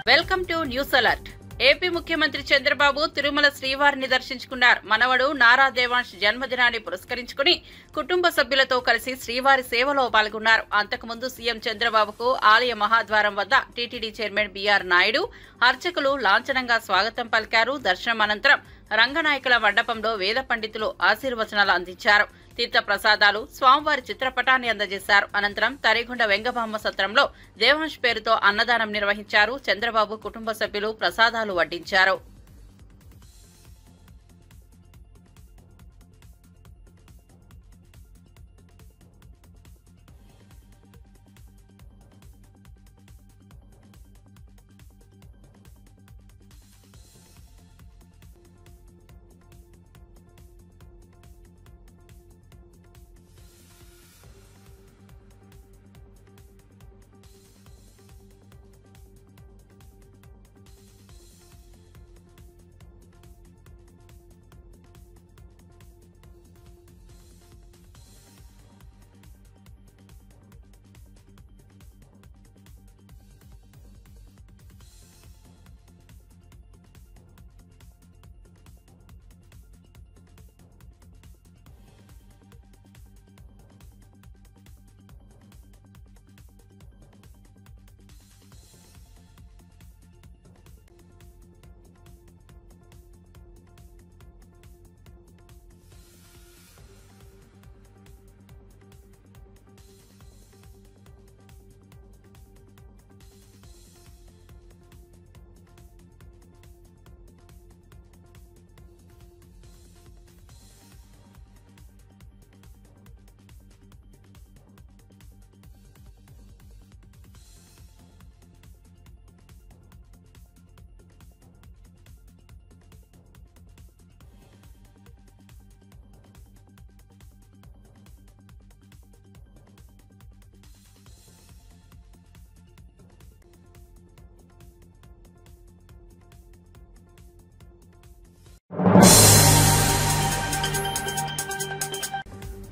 Welcome to news alert. AP ముఖ్యమంత్రి చంద్రబాబు తిరుమల శ్రీవారిని దర్శించుకున్నారు. మనవడు నారా దేవాంశ్ జన్మదినాన్ని పురస్కరించుకుని కుటుంబ సభ్యులతో కలిసి శ్రీవారి సేవలో పాల్గొన్నారు. అంతకుముందు సీఎం చంద్రబాబుకు ఆలయ మహాద్వారం వద్ద టీటీడీ చైర్మన్ బీఆర్ నాయుడు, అర్చకులు లాంఛనంగా స్వాగతం పలికారు. దర్శనం అనంతరం రంగనాయకుల మండపంలో వేద పండితులు ఆశీర్వచనాలు అందించారు. తీర్థ ప్రసాదాలు, స్వామివారి చిత్రపటాన్ని అందజేశారు. అనంతరం తరిగొండ వెంగబామ్మ సత్రంలో దేవాంశ్ పేరుతో అన్నదానం నిర్వహించారు. చంద్రబాబు కుటుంబ సభ్యులు ప్రసాదాలు వడ్డించారు.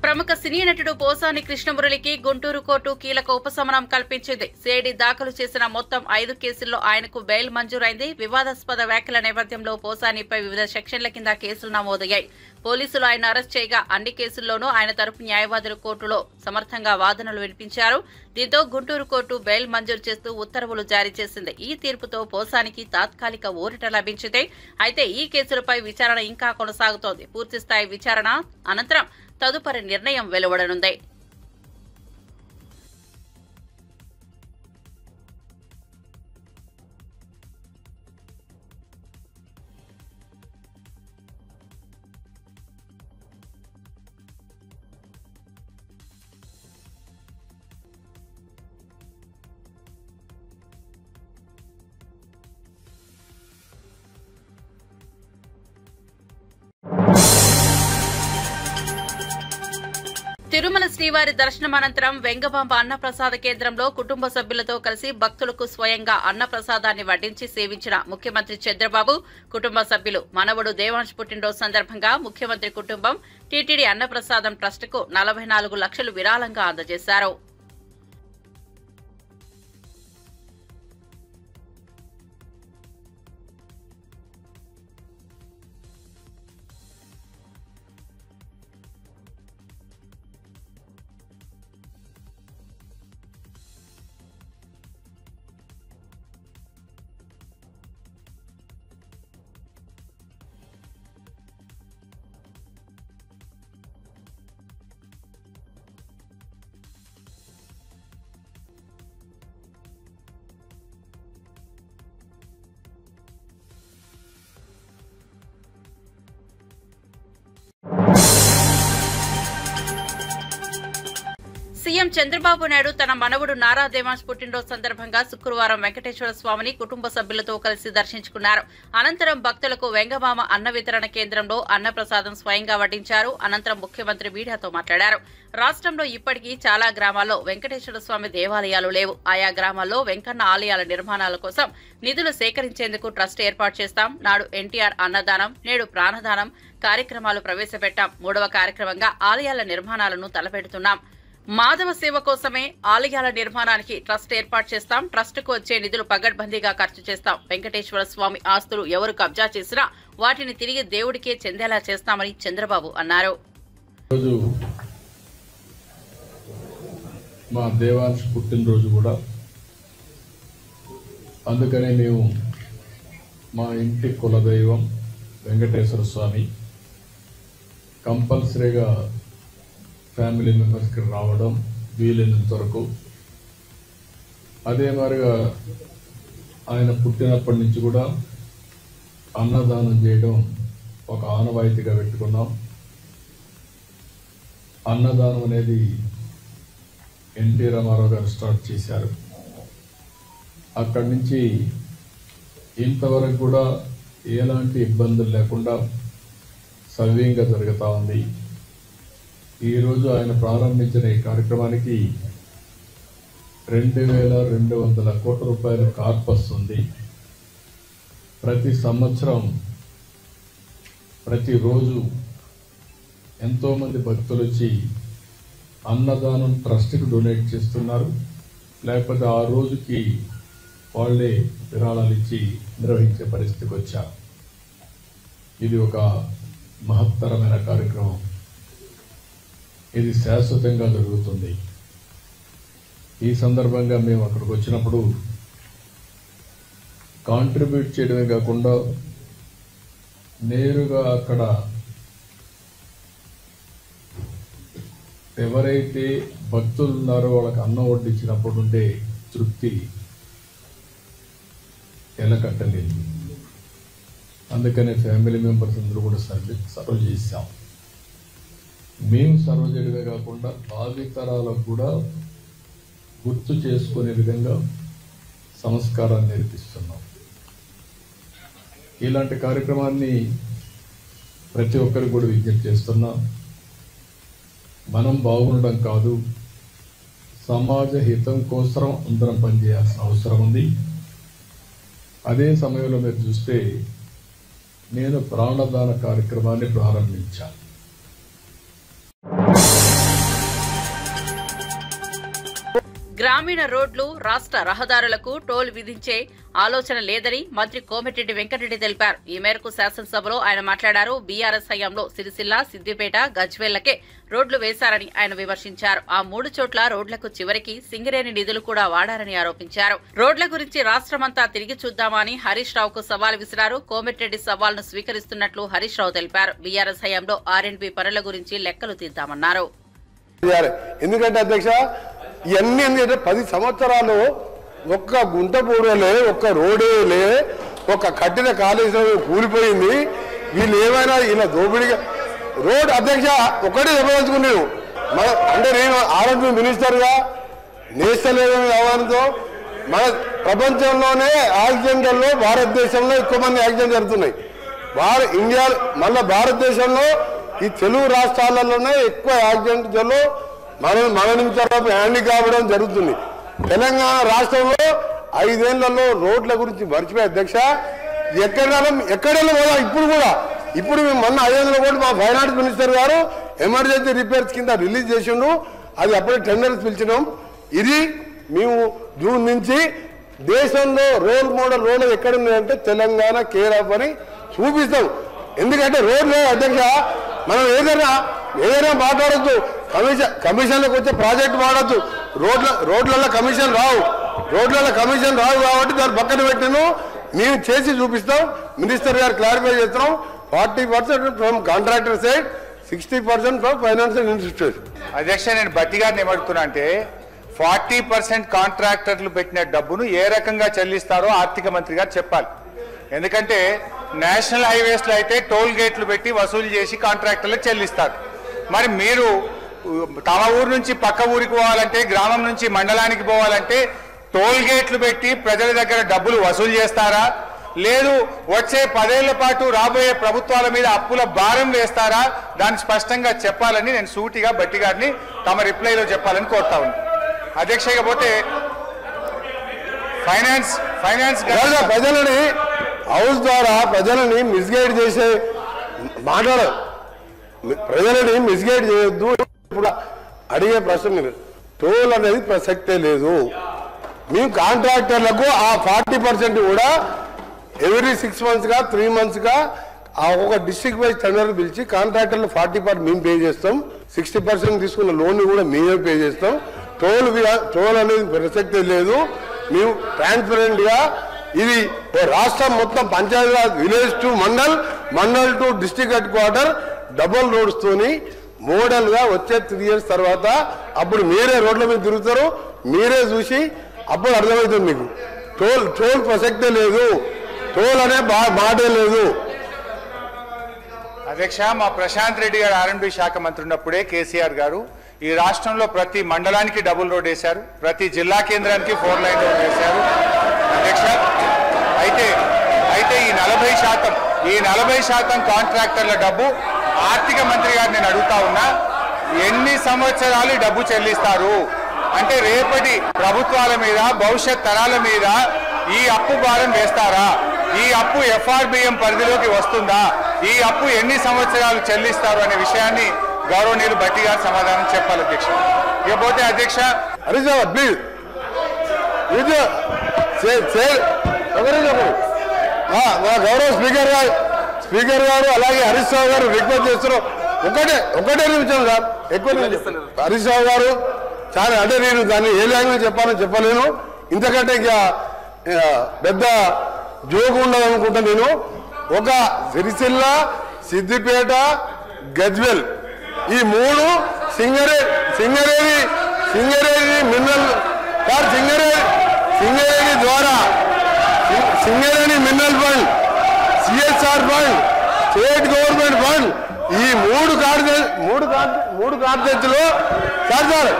ప్రముఖ సినీ నటుడు పోసాని కృష్ణమురళికి గుంటూరు కోర్టు కీలక ఉపశమనం కల్పించింది. సిఐడి దాఖలు చేసిన మొత్తం 5 కేసుల్లో ఆయనకు బెయిల్ మంజూరైంది. వివాదాస్పద వ్యాఖ్యల నేపథ్యంలో పోసానిపై వివిధ సెక్షన్ల కింద కేసులు నమోదయ్యాయి. పోలీసులు ఆయన అరెస్ట్ చేయగా అన్ని కేసుల్లోనూ ఆయన తరపు న్యాయవాదులు కోర్టులో సమర్థంగా వాదనలు వినిపించారు. దీంతో గుంటూరు కోర్టు బెయిల్ మంజూరు చేస్తూ ఉత్తర్వులు జారీ చేసింది. ఈ తీర్పుతో పోసానికి తాత్కాలిక ఊరట లభించింది. అయితే ఈ కేసులపై విచారణ ఇంకా కొనసాగుతోంది. పూర్తిస్థాయి విచారణ అనంతరం తదుపరి నిర్ణయం వెలువడనుంది. తిరుమల శ్రీవారి దర్శనం అనంతరం వెంగబాంబ అన్నప్రసాద కేంద్రంలో కుటుంబ సభ్యులతో కలిసి భక్తులకు స్వయంగా అన్నప్రసాదాన్ని వడ్డించి సేవించిన ముఖ్యమంత్రి చంద్రబాబు కుటుంబ సభ్యులు మనవడు దేవాంశ్ పుట్టినరోజు సందర్భంగా ముఖ్యమంత్రి కుటుంబం టీటీడీ అన్నప్రసాదం ట్రస్టుకు 44 లక్షలు విరాళంగా అందజేశారు. సీఎం చంద్రబాబు నాయుడు తన మనవడు నారా దేవాంశ్ పుట్టినరోజు సందర్భంగా శుక్రవారం వెంకటేశ్వర స్వామిని కుటుంబ సభ్యులతో కలిసి దర్శించుకున్నారు. అనంతరం భక్తులకు వెంగబామ అన్న వితరణ కేంద్రంలో అన్నప్రసాదం స్వయంగా వడ్డించారు. అనంతరం ముఖ్యమంత్రి మీడియాతో మాట్లాడారు. రాష్ట్రంలో ఇప్పటికీ చాలా గ్రామాల్లో వెంకటేశ్వర స్వామి దేవాలయాలు లేవు. ఆయా గ్రామాల్లో వెంకన్న ఆలయాల నిర్మాణాల కోసం నిధులు సేకరించేందుకు ట్రస్ట్ ఏర్పాటు చేస్తాం. నాడు ఎన్టీఆర్ అన్నదానం, నేడు ప్రాణదానం కార్యక్రమాలు ప్రవేశపెట్టాం. 3వ కార్యక్రమంగా ఆలయాల నిర్మాణాలను తలపెడుతున్నాం. మాధవ సేవ కోసమే ఆలయాల నిర్మాణానికి ట్రస్ట్ ఏర్పాటు చేస్తాం. ట్రస్టుకు వచ్చే నిధులు పగడ్బందీగా ఖర్చు చేస్తాం. వెంకటేశ్వర స్వామి ఆస్తులు ఎవరు కబ్జా చేసినా వాటిని తిరిగి దేవుడికే చెందేలా చేస్తామని చంద్రబాబు అన్నారు. మా దేవాంశ్ పుట్టినరోజు కూడా, అందుకనే మేము మా ఇంటి కులదైవం వెంకటేశ్వర స్వామి కంపల్సరీగా ఫ్యామిలీ మెంబర్స్కి రావడం వీలైనంత వరకు, అదే మరిగా ఆయన పుట్టినప్పటి నుంచి కూడా అన్నదానం చేయడం ఒక ఆనవాయితీగా పెట్టుకున్నాం. అన్నదానం అనేది ఎన్టీ రామారావు గారు స్టార్ట్ చేశారు. అక్కడి నుంచి ఇంతవరకు కూడా ఎలాంటి ఇబ్బందులు లేకుండా సవ్యంగా జరుగుతూ ఉంది. ఈరోజు ఆయన ప్రారంభించిన ఈ కార్యక్రమానికి 2200 కోట్ల రూపాయల కార్పస్ ఉంది. ప్రతి సంవత్సరం ప్రతిరోజు ఎంతోమంది భక్తులు వచ్చి అన్నదానం ట్రస్ట్కి డొనేట్ చేస్తున్నారు, లేకపోతే ఆ రోజుకి వాళ్ళే విరాళాలు ఇచ్చి నిర్వహించే పరిస్థితికి వచ్చారు. ఇది ఒక మహత్తరమైన కార్యక్రమం. ఇది శాశ్వతంగా జరుగుతుంది. ఈ సందర్భంగా మేము అక్కడికి వచ్చినప్పుడు కాంట్రిబ్యూట్ చేయడమే కాకుండా నేరుగా అక్కడ ఎవరైతే భక్తులు ఉన్నారో వాళ్ళకి అన్నం వడ్డించినప్పుడు ఉండే తృప్తి ఎలకట్టలేదు. అందుకనే ఫ్యామిలీ మెంబర్స్ అందరూ కూడా సర్వ్ చేశాం. మేము సర్వ్ చేయడమే కాకుండా భావితరాలకు కూడా గుర్తు చేసుకునే విధంగా సంస్కారాన్ని నేర్పిస్తున్నాం. ఇలాంటి కార్యక్రమాన్ని ప్రతి ఒక్కరికి కూడా విజ్ఞప్తి చేస్తున్నాం. మనం బాగుండడం కాదు, సమాజ హితం కోసం అందరం పనిచేయాల్సిన అవసరం ఉంది. అదే సమయంలో మీరు చూస్తే నేను ప్రాణదాన కార్యక్రమాన్ని ప్రారంభించాను. గ్రామీణ రోడ్లు, రాష్ట్ర రహదారులకు టోల్ విధించే ఆలోచన లేదని మంత్రి కోమటిరెడ్డి వెంకటరెడ్డి తెలిపారు. ఈ మేరకు శాసనసభలో ఆయన మాట్లాడారు. బీఆర్ఎస్ హయాంలో సిరిసిల్ల, సిద్దిపేట, గజ్వేళ్లకే రోడ్లు వేశారని ఆయన విమర్శించారు. ఆ 3 చోట్ల రోడ్లకు చివరికి సింగరేణి నిధులు కూడా వాడారని ఆరోపించారు. రోడ్ల గురించి రాష్ట్రమంతా తిరిగి చూద్దామని హరీష్ రావుకు సవాల్ విసిరారు. కోమటిరెడ్డి సవాల్ను స్వీకరిస్తున్నట్లు హరీష్ రావు తెలిపారు. బీఆర్ఎస్ హయాంలో R&B పనుల గురించి లెక్కలు తీద్దామన్నారు. ఎందుకంటే అధ్యక్ష, ఇవన్నీ ఎందుకంటే 10 సంవత్సరాలు ఒక్క గుంట పూడలే, ఒక్క రోడేలే, ఒక కట్టిన కాళేశ్వరం కూలిపోయింది. వీళ్ళు ఏమైనా ఇలా దోపిడిగా రోడ్ అధ్యక్ష ఒకటే చెప్పదలుచుకున్నాను. అంటే నేను R&B మినిస్టర్గా నేషనల్ హైవే ఆహ్వానంతో మన ప్రపంచంలోనే యాక్సిడెంట్లలో భారతదేశంలో ఎక్కువ మంది యాక్సిడెంట్ జరుగుతున్నాయి. ఇండియా మళ్ళీ భారతదేశంలో ఈ తెలుగు రాష్ట్రాలలోనే ఎక్కువ యాక్సిడెంట్లలో మరణించడం, హ్యాండీ కావడం జరుగుతుంది. తెలంగాణ రాష్ట్రంలో 5 ఏళ్లలో రోడ్ల గురించి మర్చిపోయి అధ్యక్ష ఎక్కడైనా పోదా. ఇప్పుడు మేము మొన్న 500 కోట్లు మా ఫైనాన్స్ మినిస్టర్ గారు ఎమర్జెన్సీ రిపేర్స్ కింద రిలీజ్ చేసిండు. అది అప్పుడే టెండర్స్ పిలిచినాం. ఇది మేము జూన్ నుంచి దేశంలో రోల్ మోడల్ రోడ్లు ఎక్కడ ఉన్నాయంటే తెలంగాణ కేర్ ఆఫ్ అని చూపిస్తాం. ఎందుకంటే రోడ్లు అధ్యక్ష మనం ఏదైనా మాట్లాడద్దు, కమిషన్లకు వచ్చే ప్రాజెక్ట్ వాడద్దు. రోడ్లలో కమిషన్ రావు కాబట్టి దాన్ని పక్కన పెట్టిను. మేము చేసి చూపిస్తాం. మినిస్టర్ గారు క్లారిఫై చేస్తున్నాం. 40% from contractor side, 60% from financial institution. అధ్యక్ష, నేను బట్టి గారిని ఏమడుతున్నా అంటే 40% కాంట్రాక్టర్లు పెట్టిన డబ్బును ఏ రకంగా చెల్లిస్తారో ఆర్థిక మంత్రి గారు చెప్పాలి. ఎందుకంటే నేషనల్ హైవేస్లో అయితే టోల్ గేట్లు పెట్టి వసూలు చేసి కాంట్రాక్టర్లకు చెల్లిస్తారు. మరి మీరు తమ ఊరు నుంచి పక్క ఊరికి పోవాలంటే, గ్రామం నుంచి మండలానికి పోవాలంటే టోల్ గేట్లు పెట్టి ప్రజల దగ్గర డబ్బులు వసూలు చేస్తారా, లేదు వచ్చే 10 ఏళ్ల పాటు రాబోయే ప్రభుత్వాల మీద అప్పుల భారం వేస్తారా? దాన్ని స్పష్టంగా చెప్పాలని నేను సూటిగా బట్టి గారిని తమ రిప్లైలో చెప్పాలని కోరుతా ఉన్నాను. అధ్యక్ష, ఇకపోతే ఫైనాన్స్ ప్రజలని హౌస్ ద్వారా ప్రజలని మిస్గైడ్ చేసే ప్రజలని మిస్గైడ్ చేయొద్దు. ఇప్పుడు అడిగే ప్రశ్న మీరు టోల్ అనేది ప్రసక్తే లేదు. మేము కాంట్రాక్టర్లకు ఆ 40% కూడా ఎవ్రీ 6 monthsగా 3 monthsగా ఆ ఒక డిస్ట్రిక్ట్ వైజ్ టెండర్ పిలిచి కాంట్రాక్టర్లు 40% మేము పే చేస్తాం, 60% తీసుకున్న లోన్ కూడా మేమే పే చేస్తాం. టోల్ అనేది ప్రసక్తే లేదు. మేము ట్రాన్స్పరెంట్గా ఇది రాష్ట్రం మొత్తం Panchayati Raj village to mandal to district headquarter double రోడ్స్తోని మోడల్గా వచ్చే 3 years తర్వాత అప్పుడు మీరే రోడ్ల మీద తిరుగుతారు, మీరే చూసి అప్పుడు అర్థమవుతుంది మీకు. టోల్ ప్రసక్తే లేదు, టోల్ అనే మాటే లేదు. అధ్యక్ష, మా ప్రశాంత్ రెడ్డి గారు R&B శాఖ మంత్రి ఉన్నప్పుడే కేసీఆర్ గారు ఈ రాష్ట్రంలో ప్రతి మండలానికి డబుల్ రోడ్ వేశారు, ప్రతి జిల్లా కేంద్రానికి 4 lane రోడ్ వేశారు. అధ్యక్ష, అయితే ఈ 40% కాంట్రాక్టర్ల డబ్బు ఆర్థిక మంత్రి గారు నేను అడుగుతా ఉన్నా, ఎన్ని సంవత్సరాలు డబ్బు చెల్లిస్తారు? అంటే రేపటి ప్రభుత్వాల మీద, భవిష్యత్ తరాల మీద ఈ అప్పు భారం వేస్తారా? ఈ అప్పు FRBM పరిధిలోకి వస్తుందా? ఈ అప్పు ఎన్ని సంవత్సరాలు చెల్లిస్తారు అనే విషయాన్ని గౌరవనీయులు భట్టి గారు సమాధానం చెప్పాలి అధ్యక్ష. ఇకపోతే అధ్యక్ష ప్లీజ్ మా గౌరవ స్పీకర్ గారు అలాగే హరీష్ రావు గారు రిక్వెస్ట్ చేస్తున్నారు. ఒకటే నిమిషం సార్, ఎక్కువ హరీష్ రావు గారు చాలా, అంటే నేను దాన్ని ఏ లాంగ్వేజ్ చెప్పాలని చెప్పలేను, ఇంతకంటే ఇక పెద్ద జోగు ఉండదు అనుకుంటా. నేను ఒక సిరిసిల్ల, సిద్దిపేట, గజ్వెల్ ఈ 3 సింగరేణి మినరల్ సింగరేణి ద్వారా Singareni mineral fund, CSR fund, state government fund ఈ 3 కాన్సెప్ట్లో సార్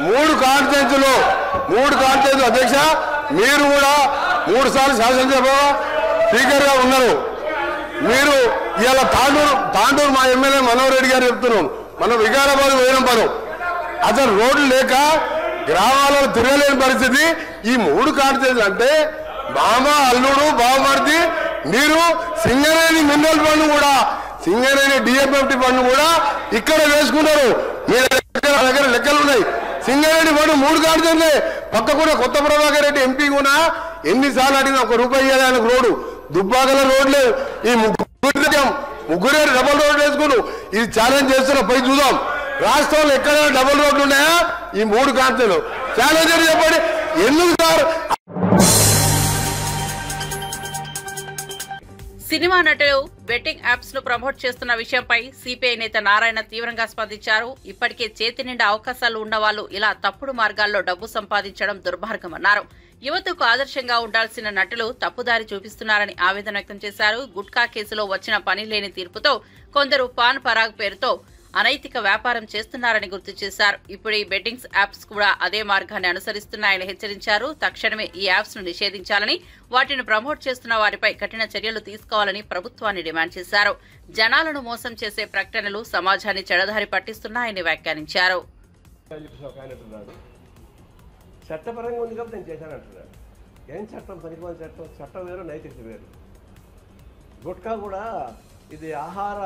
మూడు కాన్సెప్ట్లు అధ్యక్ష, మీరు కూడా 3 సార్లు శాసనసభ స్పీకర్గా ఉన్నారు. మీరు ఇవాళ తాండూరు మా ఎమ్మెల్యే మనోహర్ రెడ్డి గారు చెప్తున్నాం, మనం వికారాబాద్ వేలంపరం అసలు రోడ్లు లేక గ్రామాలలో తిరగలేని పరిస్థితి. ఈ 3 కాన్సెప్ట్లు అంటే మామ, అల్లుడు, బావమర్ది, మీరు సింగరేణి మినరల్ ఫండ్ కూడా, సింగరేణి DFFT ఫండ్ కూడా ఇక్కడ వేసుకున్నారు. మీ దగ్గర లెక్కలు ఉన్నాయి. సింగరేణి ఫండ్ 3 కాన్సెప్ట్లే. పక్క కూడా కొత్త ప్రభాకర్ రెడ్డి ఎంపీ కూడా ఎన్నిసార్లు అడిగినా 1 రూపాయి ఇవ్వాలి ఆయనకు రోడ్డు. దుబ్బాకల రోడ్ లేదు. ఈ ముగ్గురే డబుల్ రోడ్ వేసుకున్నాం. ఇది ఛాలెంజ్ చేస్తున్నా, పోయి చూద్దాం రాష్ట్రంలో ఎక్కడైనా డబుల్ రోడ్లు ఉన్నాయా? ఈ 3 కాన్సెప్ట్లు ఛాలెంజ్ చెప్పండి. ఎందుకు సార్? సినిమా నటులు బెట్టింగ్ యాప్స్ ను ప్రమోట్ చేస్తున్న విషయంపై సిపిఐ నేత నారాయణ తీవ్రంగా స్పందించారు. ఇప్పటికే చేతి నిండా అవకాశాలు ఉన్నవాళ్లు ఇలా తప్పుడు మార్గాల్లో డబ్బు సంపాదించడం దుర్మార్గమన్నారు. యువతకు ఆదర్శంగా ఉండాల్సిన నటులు తప్పుదారి చూపిస్తున్నారని ఆవేదన వ్యక్తం చేశారు. గుట్కా కేసులో వచ్చిన పనిలేని తీర్పుతో కొందరు పాన్ పరాగ్ పేరుతో అనైతిక వ్యాపారం చేస్తున్నారని గుర్తు చేశారు. ఇప్పుడు ఈ బెట్టింగ్స్ యాప్స్ కూడా అదే మార్గాన్ని అనుసరిస్తున్నాయని హెచ్చరించారు. తక్షణమే ఈ యాప్స్ ను నిషేధించాలని, వాటిని ప్రమోట్ చేస్తున్న వారిపై కఠిన చర్యలు తీసుకోవాలని ప్రభుత్వాన్ని డిమాండ్ చేశారు. జనాలను మోసం చేసే ప్రకటనలు సమాజాన్ని చెడదారి పట్టిస్తున్నాయని వ్యాఖ్యానించారు. చట్టపరంగా ఉంది కాబట్టి నేను చేశాను అంటున్నాను. ఏం చట్టం? పనికిమాలిన చట్టం. చట్టం వేరు, నైతికత వేరు. గుట్కా కూడా ఇది ఆహార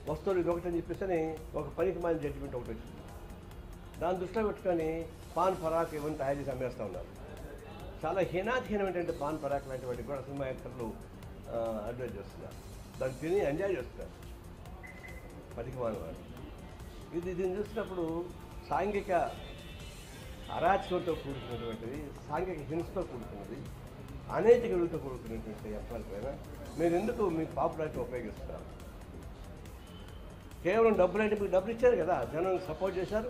వస్తువులు ఇది ఒకటి అని చెప్పేసి ఒక పనికిమాలిన జడ్జిమెంట్ ఒకటి వచ్చింది. దాన్ని దృష్టిలో పెట్టుకొని పాన్ పరాక్ ఇవన్నీ తయారు చేసి అమ్మేస్తూ ఉన్నారు. చాలా హీనాతిహీనమైనటువంటి పాన్ పరాక్ లాంటి వాటికి కూడా సినిమా యాక్టర్లు అడ్వైజ్ చేస్తున్నారు. దాన్ని తిని ఎంజాయ్ చేస్తున్నారు పనికిమాలిన వాడు. దీన్ని చూసినప్పుడు సాంఘిక అరాచకంతో కూడుకున్నటువంటిది, సాంఘిక హింసతో కూడుకున్నది, అనైతిక విలువతో కూడుకున్నటువంటి ఎఫ్ఆర్పైన మీరు ఎందుకు మీ పాపులారిటీ ఉపయోగిస్తున్నారు? కేవలం డబ్బులు అంటే మీకు డబ్బులు ఇచ్చారు కదా, జనం సపోర్ట్ చేశారు,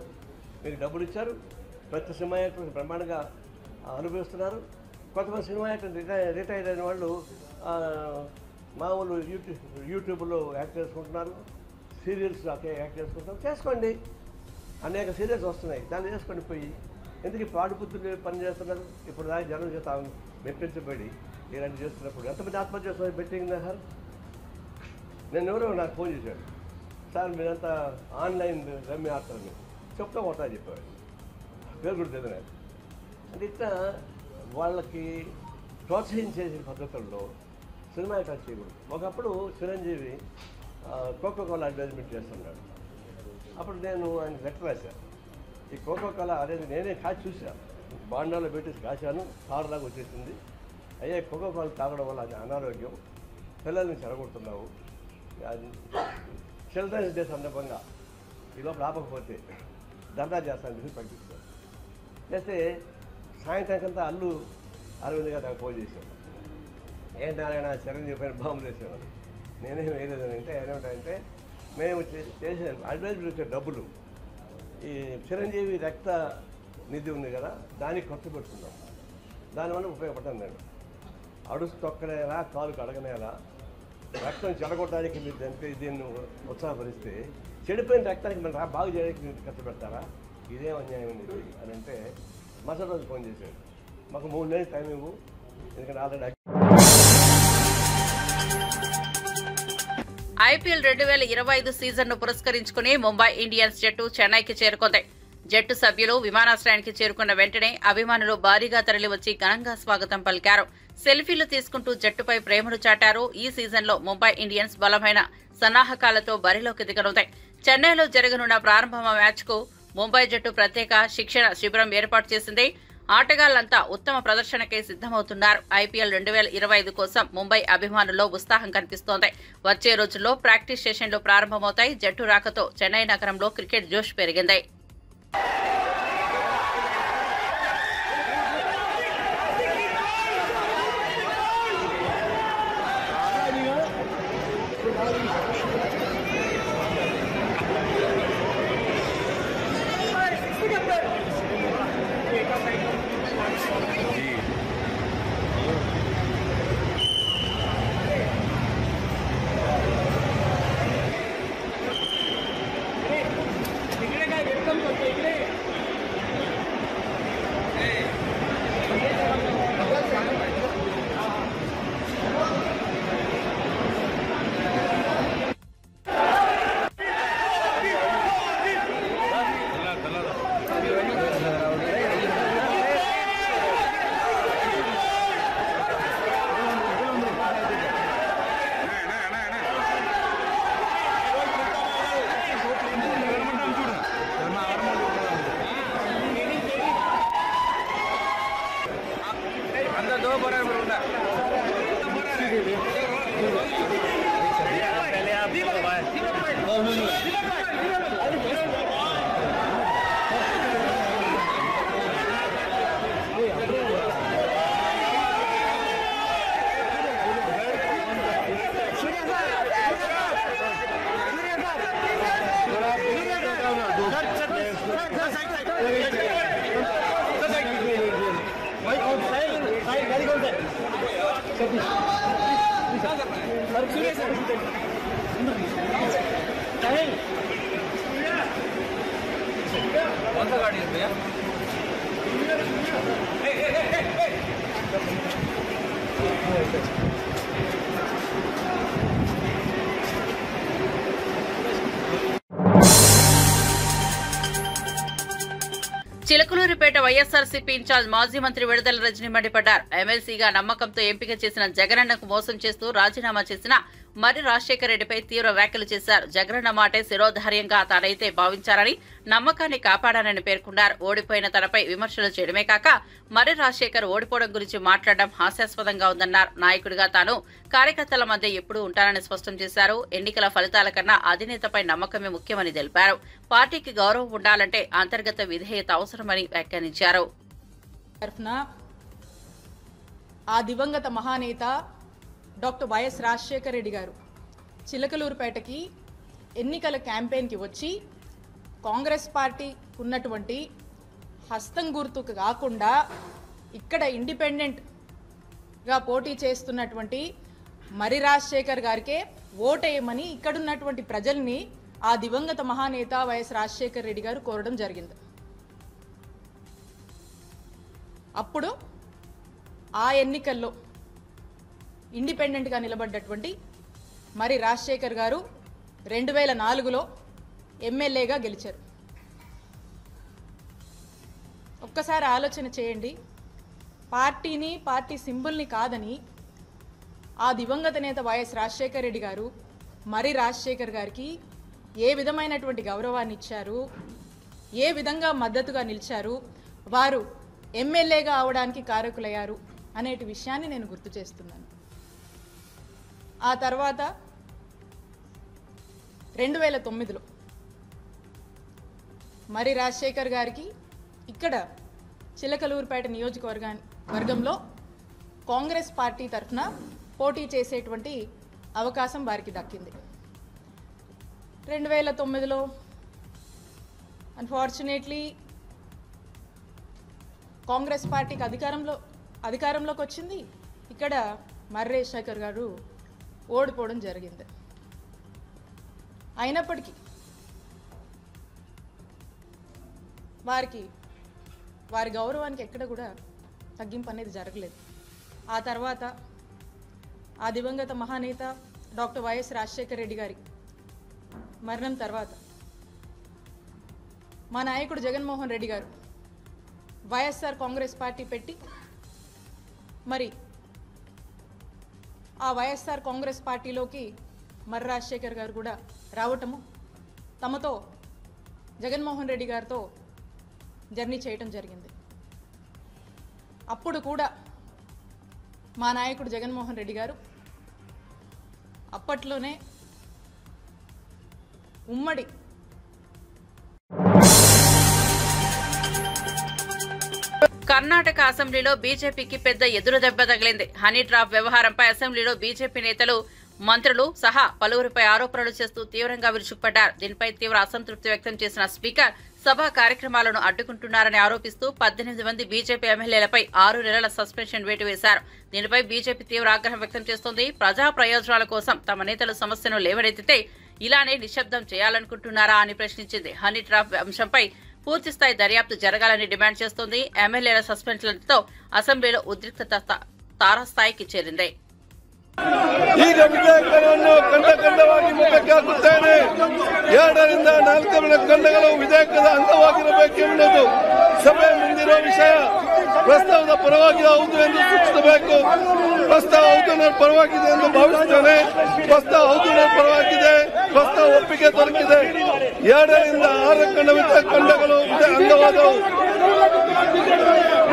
మీకు డబ్బులు ఇచ్చారు. ప్రతి సినిమా యాక్టర్ బ్రహ్మాండంగా అనుభవిస్తున్నారు. కొంతమంది సినిమా యాక్టర్ రిటైర్ అయిన వాళ్ళు మామూలు యూట్యూబ్లో యాక్ట్ చేసుకుంటున్నారు, సీరియల్స్ యాక్ట్ చేసుకుంటున్నారు. చేసుకోండి, అనేక సీరియల్స్ వస్తున్నాయి, దాన్ని చేసుకోండి. పోయి ఎందుకు పాడుపుత్రులు పని చేస్తున్నారు? ఇప్పుడు దాకా జనం చేత మెప్పించబడి ఇలాంటి చేస్తున్నప్పుడు ఎంతమంది ఆత్మహత్య చేస్తున్నారు? Betting sir. నేను ఎవరో నాకు ఫోన్ చేశాడు, సార్ మీరంతా ఆన్లైన్ రమ్మి ఆడతారని చెప్తా కొట్టా చెప్పాడు. పేరు కూడా తెలియదు నాకు. అంటే ఇట్లా వాళ్ళకి ప్రోత్సహించే పద్ధతుల్లో సినిమా యాక్టర్ చేయకూడదు. ఒకప్పుడు చిరంజీవి కోకోకోలా అడ్వర్టైజ్మెంట్ చేస్తున్నాడు. అప్పుడు నేను ఆయన లెటర్ రాశాను. ఈ కోకోకోలా అనేది నేనే కాచి చూశాను, బాండాలో పెట్టేసి కాశాను, తాడులాగా వచ్చేసింది. అయ్యే కోకోకోలా తాగడం వల్ల అది అనారోగ్యం, పిల్లల్ని చెడగొడుతున్నావు, చిల్డ్రన్స్ డే సందర్భంగా ఈ లోపల ఆపకపోతే ధర్నా చేస్తాను చెప్పి ప్రకటిస్తాను. చేస్తే సాయంత్రానికంతా అల్లు అరవింద్ గారు నాకు ఫోన్ చేశాను. ఏంటైనా చిరంజీవి పైన బాంబులు వేసేవాళ్ళు. నేనేం వేయలేదని అంటే ఏమిటంటే మేము చేసే అడ్వైజర్ వచ్చే డబ్బులు ఈ చిరంజీవి రక్త నిధి ఉంది కదా, దానికి ఖర్చు పెడుతున్నాం. దానివల్ల ఉపయోగపడతాను నేను. అడుసు తొక్కనేలా, కాలు కడగనేలా, రక్తం చెడగొట్టడానికి మీరు దీన్ని ఉత్సాహపరిస్తే చెడిపోయిన రక్తానికి మనం బాగు చేయడానికి మీరు ఖర్చు పెడతారా? ఇదేం అన్యాయం ఉంది అని అంటే మరుసటి రోజు ఫోన్ చేశాడు, మాకు 3 నెలలు టైం ఇవ్వు, ఎందుకంటే ఆల్రెడీ ఐపీఎల్ 2025 సీజన్ను పురస్కరించుకుని ముంబై ఇండియన్స్ జట్టు చెన్నైకి చేరుకుంది. జట్టు సభ్యులు విమానాశ్రయానికి చేరుకున్న వెంటనే అభిమానులు భారీగా తరలివచ్చి ఘనంగా స్వాగతం పలికారు. సెల్ఫీలు తీసుకుంటూ జట్టుపై ప్రేమను చాటారు. ఈ సీజన్లో ముంబై ఇండియన్స్ బలమైన సన్నాహకాలతో బరిలోకి దిగనుంది. చెన్నైలో జరగనున్న ప్రారంభ మ్యాచ్కు ముంబై జట్టు ప్రత్యేక శిక్షణ శిబిరం ఏర్పాటు చేసింది. ఆటగాళ్లంతా ఉత్తమ ప్రదర్శనకై సిద్దమవుతున్నారు. ఐపీఎల్ 2025 కోసం ముంబై అభిమానుల్లో ఉత్సాహం కనిపిస్తోంది. వచ్చే రోజుల్లో ప్రాక్టీస్ సెషన్లు ప్రారంభమవుతాయి. జట్టు రాకతో చెన్నై నగరంలో క్రికెట్ జోష్ పెరిగింది. చిలకలూరిపేట వైఎస్ఆర్సీపీ ఇన్ఛార్జ్ మాజీ మంత్రి విడుదల రజని మండిపడ్డారు. ఎమ్మెల్సీగా నమ్మకంతో ఎంపిక చేసిన జగనన్నకు మోసం చేస్తూ రాజీనామా చేసిన మర్రి రాజశేఖర రెడ్డిపై తీవ్ర వ్యాఖ్యలు చేశారు. జగనన్న మాటే శిరోధార్యంగా తానైతే భావించారని, నమ్మకాన్ని కాపాడానని పేర్కొన్నారు. ఓడిపోయిన తనపై విమర్శలు చేయడమే కాక మర్రి రాజశేఖర్ ఓడిపోవడం గురించి మాట్లాడడం హాస్యాస్పదంగా ఉందన్నారు. నాయకుడిగా తాను కార్యకర్తల మధ్య ఎప్పుడూ ఉంటానని స్పష్టం చేశారు. ఎన్నికల ఫలితాల కన్నా అధినేతపై నమ్మకమే ముఖ్యమని తెలిపారు. పార్టీకి గౌరవం ఉండాలంటే అంతర్గత విధేయత అవసరమని వ్యాఖ్యానించారు. ఆ దివంగత మహానేత డాక్టర్ వైఎస్ రాజశేఖర రెడ్డి గారు చిలకలూరుపేటకి ఎన్నికల క్యాంపెయిన్కి వచ్చి కాంగ్రెస్ పార్టీ ఉన్నటువంటి హస్తం గుర్తుకు కాకుండా ఇక్కడ ఇండిపెండెంట్గా పోటీ చేస్తున్నటువంటి మర్రి రాజశేఖర్ గారికే ఓటేయమని ఇక్కడున్నటువంటి ప్రజల్ని ఆ దివంగత మహానేత వైఎస్ రాజశేఖర రెడ్డి గారు కోరడం జరిగింది. అప్పుడు ఆ ఎన్నికల్లో ఇండిపెండెంట్గా నిలబడ్డటువంటి మర్రి రాజశేఖర్ గారు 2004లో ఎమ్మెల్యేగా గెలిచారు. ఒక్కసారి ఆలోచన చేయండి. పార్టీని, పార్టీ సింబల్ని కాదని ఆ దివంగత నేత వైఎస్ రాజశేఖర రెడ్డి గారు మర్రి రాజశేఖర్ గారికి ఏ విధమైనటువంటి గౌరవాన్ని ఇచ్చారు, ఏ విధంగా మద్దతుగా నిలిచారు, వారు ఎమ్మెల్యేగా అవడానికి కారకులయ్యారు అనేటి విషయాన్ని నేను గుర్తు చేస్తున్నాను. ఆ తర్వాత 2009లో మరి రాజశేఖర్ గారికి ఇక్కడ చిలకలూరుపేట నియోజకవర్గంలో కాంగ్రెస్ పార్టీ తరఫున పోటీ చేసేటువంటి అవకాశం వారికి దక్కింది. 2009లో అన్ఫార్చునేట్లీ కాంగ్రెస్ పార్టీకి అధికారంలోకి వచ్చింది. ఇక్కడ మర్రి రాజశేఖర్ గారు ఓడిపోవడం జరిగింది. అయినప్పటికీ వారి గౌరవానికి ఎక్కడ కూడా తగ్గింపు అనేది జరగలేదు. ఆ తర్వాత ఆ దివంగత మహానేత డాక్టర్ వైఎస్ రాజశేఖర రెడ్డి గారి మరణం తర్వాత మా నాయకుడు జగన్మోహన్ రెడ్డి గారు వైఎస్ఆర్ కాంగ్రెస్ పార్టీ పెట్టి మరి ఆ వైఎస్ఆర్ కాంగ్రెస్ పార్టీలోకి మర్రి రాజశేఖర్ గారు కూడా రావటము, తమతో జగన్మోహన్ రెడ్డి గారితో జర్నీ చేయటం జరిగింది. అప్పుడు కూడా మా నాయకుడు జగన్మోహన్ రెడ్డి గారు అప్పట్లోనే ఉమ్మడి కర్ణాటక అసెంబ్లీలో బీజేపీకి పెద్ద ఎదురు దెబ్బ తగిలింది. హనీ ట్రాప్ వ్యవహారంపై అసెంబ్లీలో బీజేపీ నేతలు, మంత్రులు సహా పలువురిపై ఆరోపణలు చేస్తూ తీవ్రంగా విరుచుకుపడ్డారు. దీనిపై తీవ్ర అసంతృప్తి వ్యక్తం చేసిన స్పీకర్ సభా కార్యక్రమాలను అడ్డుకుంటున్నారని ఆరోపిస్తూ 18 మంది బీజేపీ ఎమ్మెల్యేలపై 6 నెలల సస్పెన్షన్ వేటు వేశారు. దీనిపై బీజేపీ తీవ్ర ఆగ్రహం వ్యక్తం చేస్తోంది. ప్రజా ప్రయోజనాల కోసం తమ నేతలు సమస్యను లేవనెత్తితే ఇలానే నిశ్శబ్దం చేయాలనుకుంటున్నారా అని ప్రశ్నించింది. హనీ ట్రాప్ అంశంపై పూర్తిస్థాయి దర్యాప్తు జరగాలని డిమాండ్ చేస్తోంది. ఎమ్మెల్యేల సస్పెన్షన్లతో అసెంబ్లీలో ఉద్రిక్తత తారాస్థాయికి చేరింది. ಈಗ ವಿಧೇಯಕವನ್ನು ಖಂಡವಾಗಿ ಮುಖಕ್ಕೆ ಹಾಕುತ್ತೇನೆ. 2 ರಿಂದ 4 ಖಂಡಗಳು ವಿಧೇಯಕದ ಅಂಗವಾಗಿರಬೇಕೆಂಬುದು ಸಭೆ ಮುಂದಿರುವ ವಿಷಯ. ಪ್ರಸ್ತಾವದ ಪರವಾಗಿ ಹೌದು ಎಂದು ಸೂಚಿಸಬೇಕು. ಪ್ರಸ್ತಾವ ಹೌದು ನನ್ನ ಪರವಾಗಿದೆ ಎಂದು ಭಾವಿಸುತ್ತೇನೆ. ಪ್ರಸ್ತಾವ ಹೌದು ನನ್ನ ಪರವಾಗಿದೆ. ಪ್ರಸ್ತಾವ ಒಪ್ಪಿಗೆ ದೊರಕಿದೆ. 2 ರಿಂದ 6 ಖಂಡಗಳು ಅಂಗವಾದವು.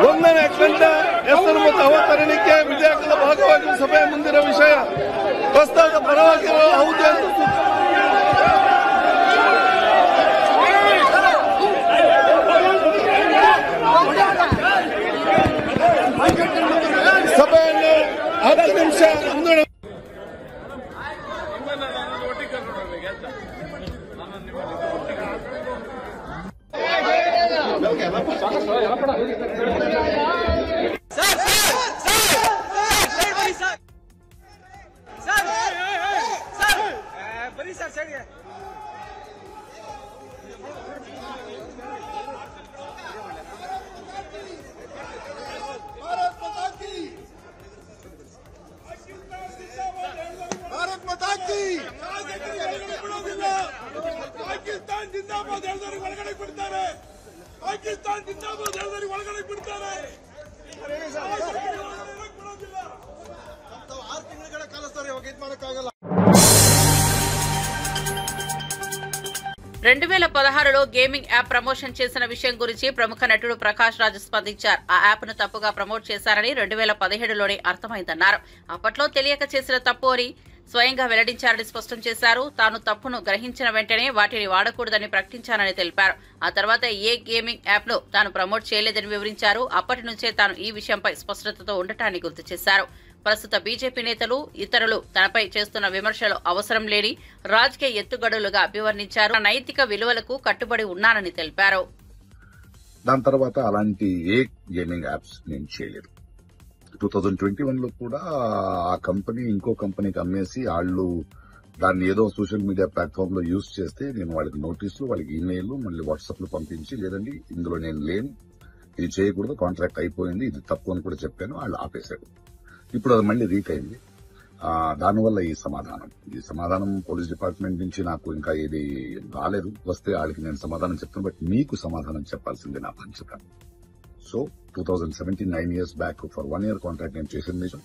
1ನೇ ಖಂಡ ಹೆಸರು ಮತ್ತು ಅವತರಣಿಕೆ ವಿಧೇಯಕದ ಭಾಗವಾಗಿ ಸಭೆ ಮುಂದಿರುವ ವಿಷಯ. ಪ್ರಸ್ತಾವದ ಪರವಾಗಿ ಹೌದು ಎಂದು ಸಭೆಯನ್ನು 10 ನಿಮಿಷ ಮುಂದೂಡ. ಪಾಕಿಸ್ತಾನ್ ಜಿಂದಾಬಾದ್ ಹೇಳಿದವರಿಗೆ ಒಳಗಡೆ ಬಿಡ್ತಾರೆ. ಪಾಕಿಸ್ತಾನ್ ಜಿಂದಾಬಾದ್ ಹೇಳಿದವರಿಗೆ ಒಳಗಡೆ ಬಿಡ್ತಾರೆ. 6 ತಿಂಗಳ ಕಾಲ ಸರ್ ಇವಾಗ ಇದು ಮಾಡಕ್ಕಾಗಲ್ಲ. 2016లో గేమింగ్ యాప్ ప్రమోషన్ చేసిన విషయం గురించి ప్రముఖ నటుడు ప్రకాష్ రాజ్ స్పందించారు. ఆ యాప్ ను తప్పుగా ప్రమోట్ చేశారని 2017లోనే అర్థమైందన్నారు. అప్పట్లో తెలియక చేసిన తప్పు అని స్వయంగా వెల్లడించారని స్పష్టం చేశారు. తాను తప్పును గ్రహించిన వెంటనే వాటిని వాడకూడదని ప్రకటించానని తెలిపారు. ఆ తర్వాత ఏ గేమింగ్ యాప్ ను తాను ప్రమోట్ చేయలేదని వివరించారు. అప్పటి నుంచే తాను ఈ విషయంపై స్పష్టతతో ఉండటాన్ని గుర్తు చేశారు. ప్రస్తుత బీజేపీ నేతలు, ఇతరులు తనపై చేస్తున్న విమర్శలు అవసరం లేని రాజకీయ ఎత్తుగడులుగా అభివర్ణించారు. నైతిక విలువలకు కట్టుబడి ఉన్నానని తెలిపారు. దాని తర్వాత అలాంటి ఏ గేమింగ్ యాప్స్ నేను చేయలేదు. 2021లో కూడా ఆ కంపెనీ ఇంకో కంపెనీకి అమ్మేసి వాళ్ళు దాన్ని ఏదో సోషల్ మీడియా ప్లాట్ఫామ్ లో యూజ్ చేస్తే నేను వాళ్ళకి నోటీసులు, వాళ్ళకి ఈమెయిల్, మళ్ళీ వాట్సాప్ లో పంపించి లేదండి ఇందులో నేను లేను, ఇది చేయకూడదు, కాంట్రాక్ట్ అయిపోయింది, ఇది తప్పు అని కూడా చెప్పాను. వాళ్ళు ఆపేశారు. ఇప్పుడు అది మళ్ళీ రీక్ అయింది. దానివల్ల ఈ సమాధానం పోలీస్ డిపార్ట్మెంట్ నుంచి నాకు ఇంకా ఏది రాలేదు. వస్తే వాళ్ళకి నేను సమాధానం చెప్తాను. బట్ మీకు సమాధానం చెప్పాల్సిందే నా బాధ్యత. So 2017 9 years back for 1 year contract నేను చేసింది నిజం.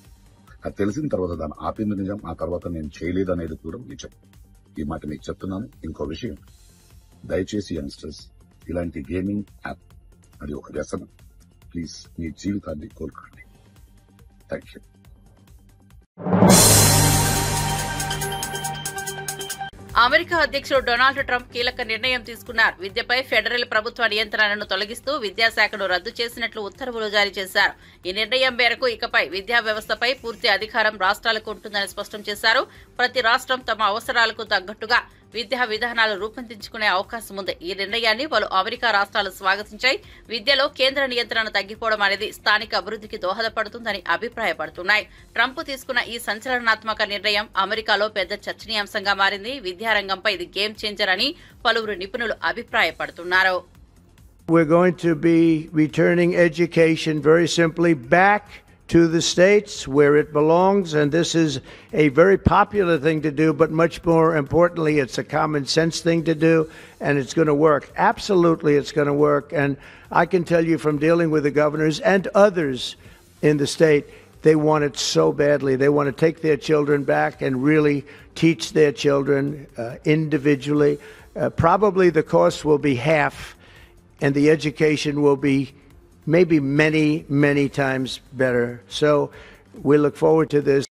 అది తెలిసిన తర్వాత దాన్ని ఆపింది నిజం. ఆ తర్వాత నేను చేయలేదు అనేది కూడా నిజం. ఈ మాట మీకు చెప్తున్నాను. ఇంకో విషయం, దయచేసి యంగ్స్టర్స్ ఇలాంటి గేమింగ్ యాప్ అది ఒక వ్యసనం. ప్లీజ్ మీ జీవితాన్ని కోల్పోండి. Thank you. అమెరికా అధ్యక్షుడు డొనాల్డ్ ట్రంప్ కీలక నిర్ణయం తీసుకున్నారు. విద్యపై ఫెడరల్ ప్రభుత్వ నియంత్రణను తొలగిస్తూ విద్యాశాఖను రద్దు చేసినట్లు ఉత్తర్వులు జారీ చేశారు. ఈ నిర్ణయం మేరకు ఇకపై విద్యా వ్యవస్థపై పూర్తి అధికారం రాష్ట్రాలకు ఉంటుందని స్పష్టం చేశారు. ప్రతి రాష్ట్రం తమ అవసరాలకు తగ్గట్టుగా విద్యా విధానాలు రూపొందించుకునే అవకాశం ఉంది. ఈ నిర్ణయాన్ని పలు అమెరికా రాష్ట్రాలు స్వాగతించాయి. విద్యలో కేంద్ర నియంత్రణ తగ్గిపోవడం అనేది స్థానిక అభివృద్ధికి దోహదపడుతుందని అభిప్రాయపడుతున్నాయి. ట్రంప్ తీసుకున్న ఈ సంచలనాత్మక నిర్ణయం అమెరికాలో పెద్ద చర్చనీయాంశంగా మారింది. విద్యారంగంపై ఇది గేమ్ చేంజర్ అని పలువురు నిపుణులు అభిప్రాయపడుతున్నారు. We're going to be returning education very simply back to the states where it belongs, and this is a very popular thing to do, but much more importantly, it's a common sense thing to do, and it's going to work. Absolutely, it's going to work, and I can tell you from dealing with the governors and others in the state, they want it so badly. They want to take their children back and really teach their children individually. Probably the cost will be half, and the education will be maybe many times better. So we look forward to this.